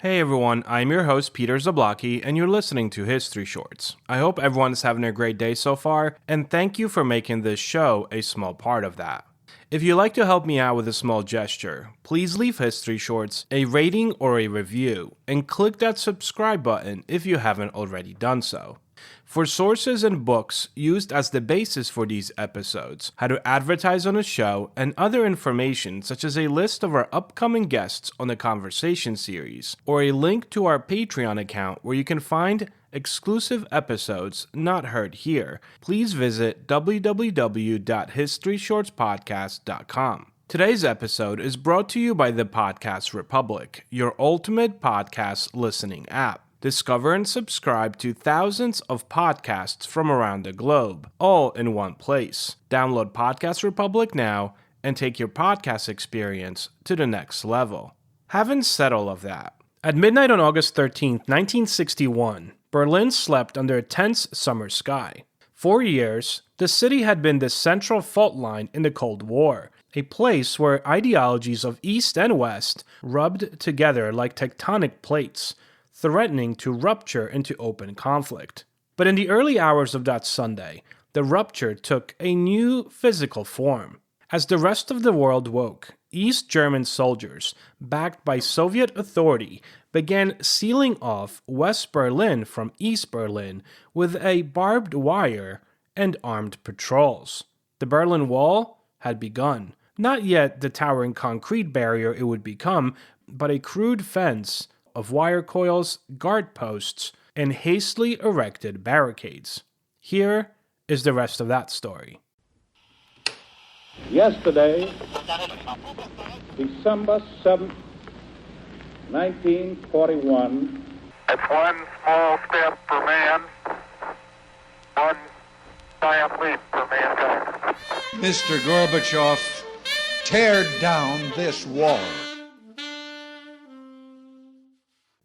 Hey everyone, I'm your host Peter Zablocki, and you're listening to History Shorts. I hope everyone's having a great day so far, and thank you for making this show a small part of that. If you'd like to help me out with a small gesture, please leave History Shorts a rating or a review, and click that subscribe button if you haven't already done so. For sources and books used as the basis for these episodes, how to advertise on a show, and other information such as a list of our upcoming guests on the Conversation series, or a link to our Patreon account where you can find exclusive episodes not heard here, please visit www.historyshortspodcast.com. Today's episode is brought to you by the Podcast Republic, your ultimate podcast listening app. Discover and subscribe to thousands of podcasts from around the globe, all in one place. Download Podcast Republic now and take your podcast experience to the next level. Having said all of that, at midnight on August 13th, 1961, Berlin slept under a tense summer sky. For years, the city had been the central fault line in the Cold War, a place where ideologies of East and West rubbed together like tectonic plates, threatening to rupture into open conflict. But in the early hours of that Sunday, the rupture took a new physical form. As the rest of the world woke, East German soldiers, backed by Soviet authority, began sealing off West Berlin from East Berlin with a barbed wire and armed patrols. The Berlin Wall had begun. Not yet the towering concrete barrier it would become, but a crude fence of wire coils, guard posts, and hastily erected barricades. Here is the rest of that story. Yesterday, December 7th, 1941. It's one small step for man, one giant leap for mankind. Mr. Gorbachev, tear down this wall.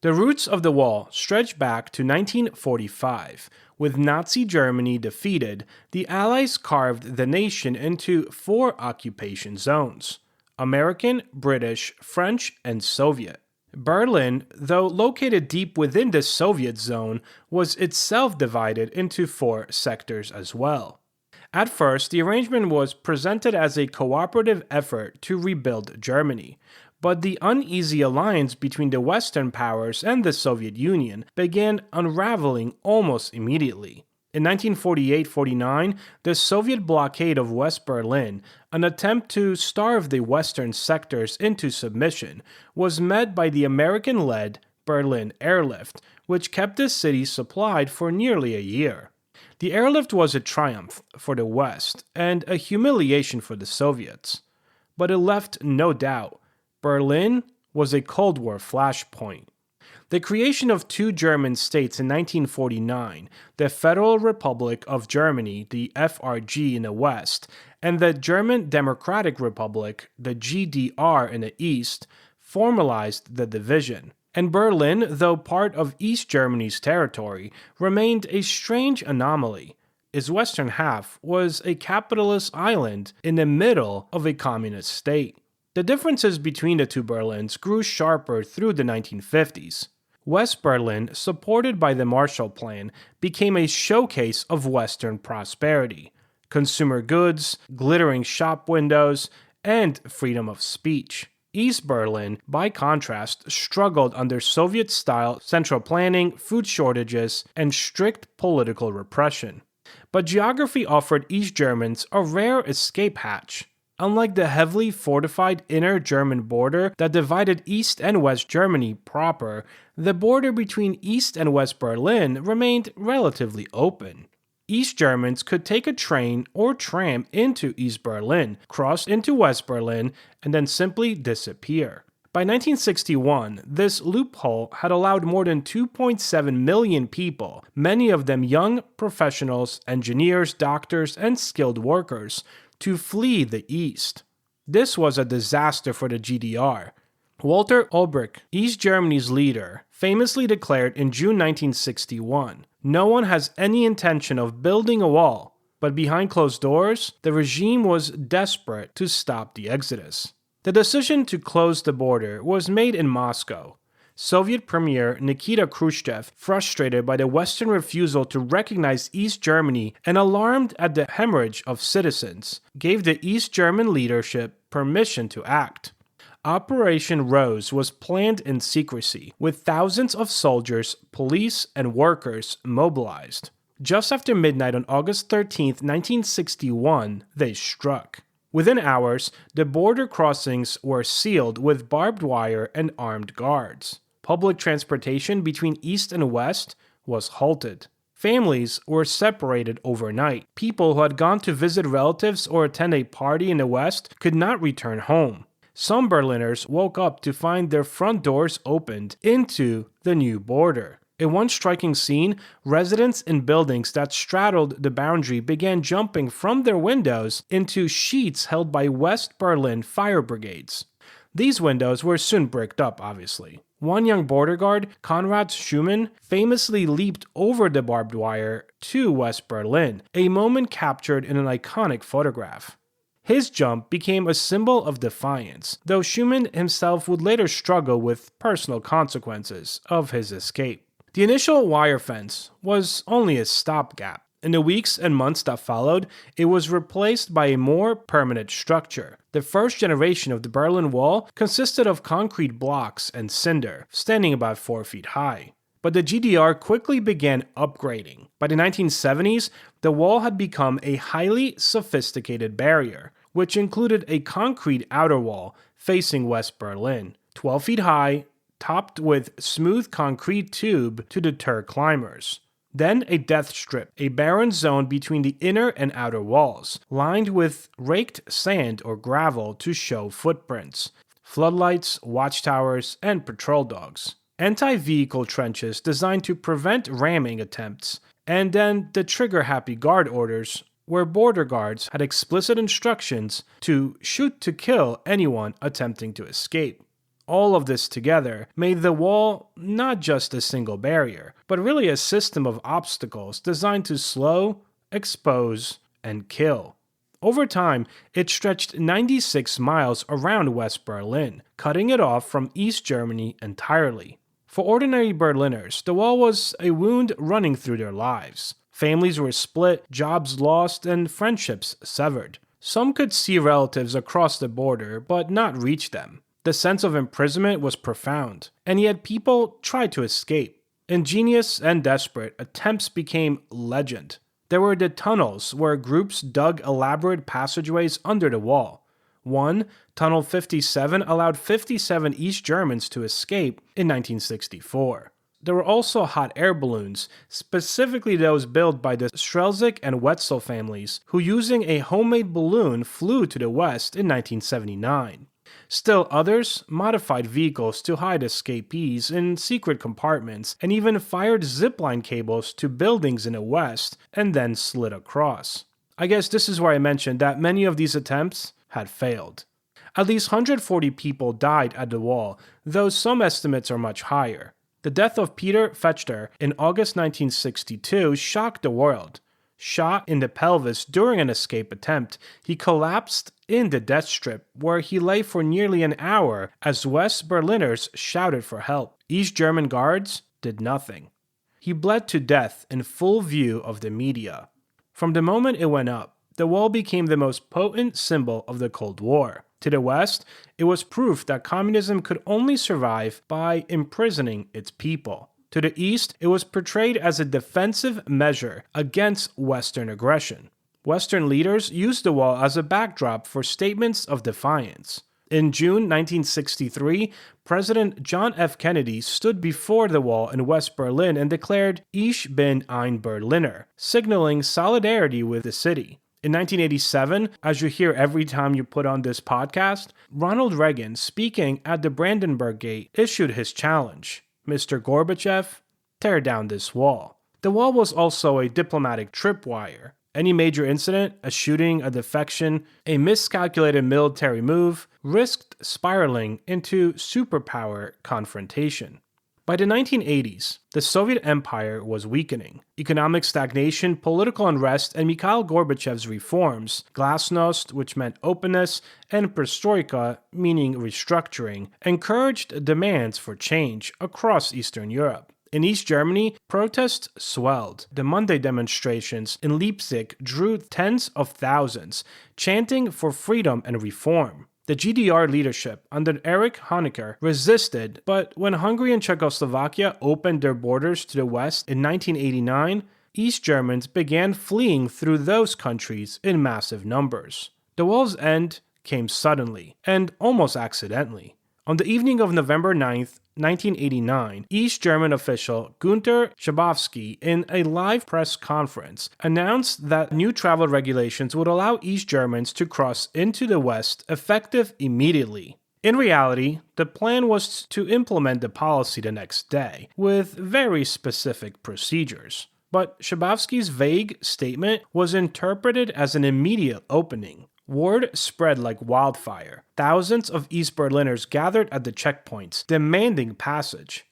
The roots of the wall stretch back to 1945. With Nazi Germany defeated, the Allies carved the nation into 4 occupation zones: American, British, French, and Soviet. Berlin, though located deep within the Soviet zone, was itself divided into 4 sectors as well. At first, the arrangement was presented as a cooperative effort to rebuild Germany. But the uneasy alliance between the Western powers and the Soviet Union began unraveling almost immediately. In 1948-49, the Soviet blockade of West Berlin, an attempt to starve the Western sectors into submission, was met by the American-led Berlin Airlift, which kept the city supplied for nearly a year. The airlift was a triumph for the West and a humiliation for the Soviets. But it left no doubt. Berlin was a Cold War flashpoint. The creation of 2 German states in 1949, the Federal Republic of Germany, the FRG in the West, and the German Democratic Republic, the GDR in the East, formalized the division. And Berlin, though part of East Germany's territory, remained a strange anomaly. Its western half was a capitalist island in the middle of a communist state. The differences between the 2 Berlins grew sharper through the 1950s. West Berlin, supported by the Marshall Plan, became a showcase of Western prosperity. Consumer goods, glittering shop windows, and freedom of speech. East Berlin, by contrast, struggled under Soviet-style central planning, food shortages, and strict political repression. But geography offered East Germans a rare escape hatch. Unlike the heavily fortified inner German border that divided East and West Germany proper, the border between East and West Berlin remained relatively open. East Germans could take a train or tram into East Berlin, cross into West Berlin, and then simply disappear. By 1961, this loophole had allowed more than 2.7 million people, many of them young professionals, engineers, doctors, and skilled workers, to flee the East. This was a disaster for the GDR. Walter Ulbricht, East Germany's leader, famously declared in June 1961, "No one has any intention of building a wall," but behind closed doors, the regime was desperate to stop the exodus. The decision to close the border was made in Moscow. Soviet Premier Nikita Khrushchev, frustrated by the Western refusal to recognize East Germany and alarmed at the hemorrhage of citizens, gave the East German leadership permission to act. Operation Rose was planned in secrecy, with thousands of soldiers, police, and workers mobilized. Just after midnight on August 13, 1961, they struck. Within hours, the border crossings were sealed with barbed wire and armed guards. Public transportation between east and west was halted. Families were separated overnight. People who had gone to visit relatives or attend a party in the west could not return home. Some Berliners woke up to find their front doors opened into the new border. In one striking scene, residents in buildings that straddled the boundary began jumping from their windows into sheets held by West Berlin fire brigades. These windows were soon bricked up, obviously. One young border guard, Konrad Schumann, famously leaped over the barbed wire to West Berlin, a moment captured in an iconic photograph. His jump became a symbol of defiance, though Schumann himself would later struggle with personal consequences of his escape. The initial wire fence was only a stopgap. In the weeks and months that followed, it was replaced by a more permanent structure. The first generation of the Berlin Wall consisted of concrete blocks and cinder, standing about 4 feet high. But the GDR quickly began upgrading. By the 1970s, the wall had become a highly sophisticated barrier, which included a concrete outer wall facing West Berlin, 12 feet high, topped with smooth concrete tube to deter climbers. Then a death strip, a barren zone between the inner and outer walls, lined with raked sand or gravel to show footprints, floodlights, watchtowers, and patrol dogs. Anti-vehicle trenches designed to prevent ramming attempts, and then the trigger-happy guard orders, where border guards had explicit instructions to shoot to kill anyone attempting to escape. All of this together made the wall not just a single barrier, but really a system of obstacles designed to slow, expose, and kill. Over time, it stretched 96 miles around West Berlin, cutting it off from East Germany entirely. For ordinary Berliners, the wall was a wound running through their lives. Families were split, jobs lost, and friendships severed. Some could see relatives across the border, but not reach them. The sense of imprisonment was profound, and yet people tried to escape. Ingenious and desperate, attempts became legend. There were the tunnels, where groups dug elaborate passageways under the wall. One, Tunnel 57, allowed 57 East Germans to escape in 1964. There were also hot air balloons, specifically those built by the Strelzik and Wetzel families, who using a homemade balloon flew to the west in 1979. Still others modified vehicles to hide escapees in secret compartments and even fired zipline cables to buildings in the west and then slid across. I guess this is where I mentioned that many of these attempts had failed. At least 140 people died at the wall, though some estimates are much higher. The death of Peter Fechter in August 1962 shocked the world. Shot in the pelvis during an escape attempt, he collapsed in the death strip, where he lay for nearly an hour as West Berliners shouted for help. East German guards did nothing. He bled to death in full view of the media. From the moment it went up, the wall became the most potent symbol of the Cold War. To the West, it was proof that communism could only survive by imprisoning its people. To the East, it was portrayed as a defensive measure against Western aggression. Western leaders used the wall as a backdrop for statements of defiance. In June 1963, President John F. Kennedy stood before the wall in West Berlin and declared Ich bin ein Berliner, signaling solidarity with the city. In 1987, as you hear every time you put on this podcast, Ronald Reagan, speaking at the Brandenburg Gate, issued his challenge. Mr. Gorbachev, tear down this wall. The wall was also a diplomatic tripwire. Any major incident, a shooting, a defection, a miscalculated military move, risked spiraling into superpower confrontation. By the 1980s, the Soviet Empire was weakening. Economic stagnation, political unrest, and Mikhail Gorbachev's reforms, glasnost, which meant openness, and perestroika, meaning restructuring, encouraged demands for change across Eastern Europe. In East Germany, protests swelled. The Monday demonstrations in Leipzig drew tens of thousands, chanting for freedom and reform. The GDR leadership under Erich Honecker resisted, but when Hungary and Czechoslovakia opened their borders to the West in 1989, East Germans began fleeing through those countries in massive numbers. The wall's end came suddenly, and almost accidentally. On the evening of November 9th, 1989, East German official Günter Schabowski, in a live press conference, announced that new travel regulations would allow East Germans to cross into the West effective immediately. In reality, the plan was to implement the policy the next day, with very specific procedures. But Schabowski's vague statement was interpreted as an immediate opening. Word spread like wildfire. Thousands of East Berliners gathered at the checkpoints, demanding passage.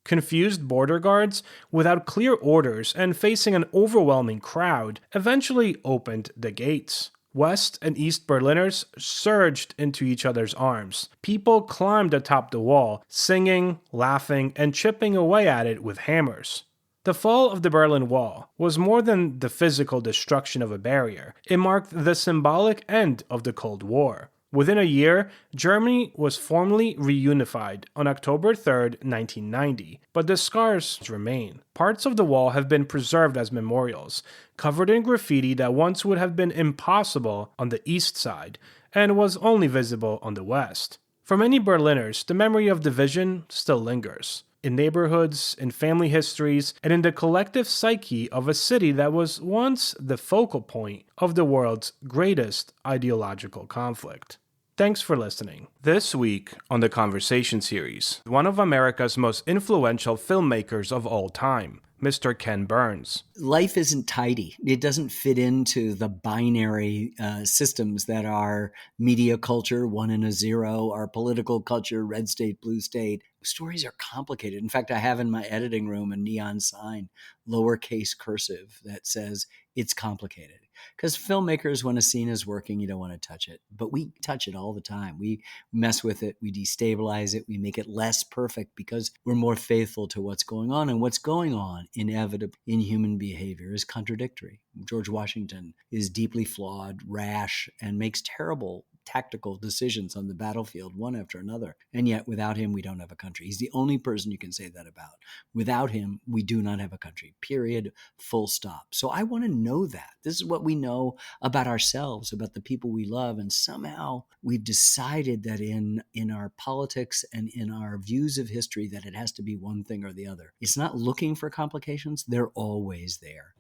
Confused border guards, without clear orders and facing an overwhelming crowd, eventually opened the gates. West and East Berliners surged into each other's arms. People climbed atop the wall, singing, laughing, and chipping away at it with hammers. The fall of the Berlin Wall was more than the physical destruction of a barrier. It marked the symbolic end of the Cold War. Within a year, Germany was formally reunified on October 3, 1990, but the scars remain. Parts of the wall have been preserved as memorials, covered in graffiti that once would have been impossible on the east side and was only visible on the west. For many Berliners, the memory of division still lingers. In neighborhoods, in family histories, and in the collective psyche of a city that was once the focal point of the world's greatest ideological conflict. Thanks for listening. This week on the Conversation series, one of America's most influential filmmakers of all time, Mr. Ken Burns. Life isn't tidy. It doesn't fit into the binary systems that are media culture, 1 and a 0, our political culture, red state, blue state. Stories are complicated. In fact, I have in my editing room a neon sign, lowercase cursive, that says it's complicated. Because filmmakers, when a scene is working, you don't want to touch it. But we touch it all the time. We mess with it. We destabilize it. We make it less perfect because we're more faithful to what's going on. And what's going on inevitably in human behavior is contradictory. George Washington is deeply flawed, rash, and makes terrible tactical decisions on the battlefield, one after another. And yet, without him, we don't have a country. He's the only person you can say that about. Without him, we do not have a country, period, full stop. So I want to know that. This is what we know about ourselves, about the people we love. And somehow we've decided that in our politics and in our views of history that it has to be one thing or the other. It's not looking for complications. They're always there.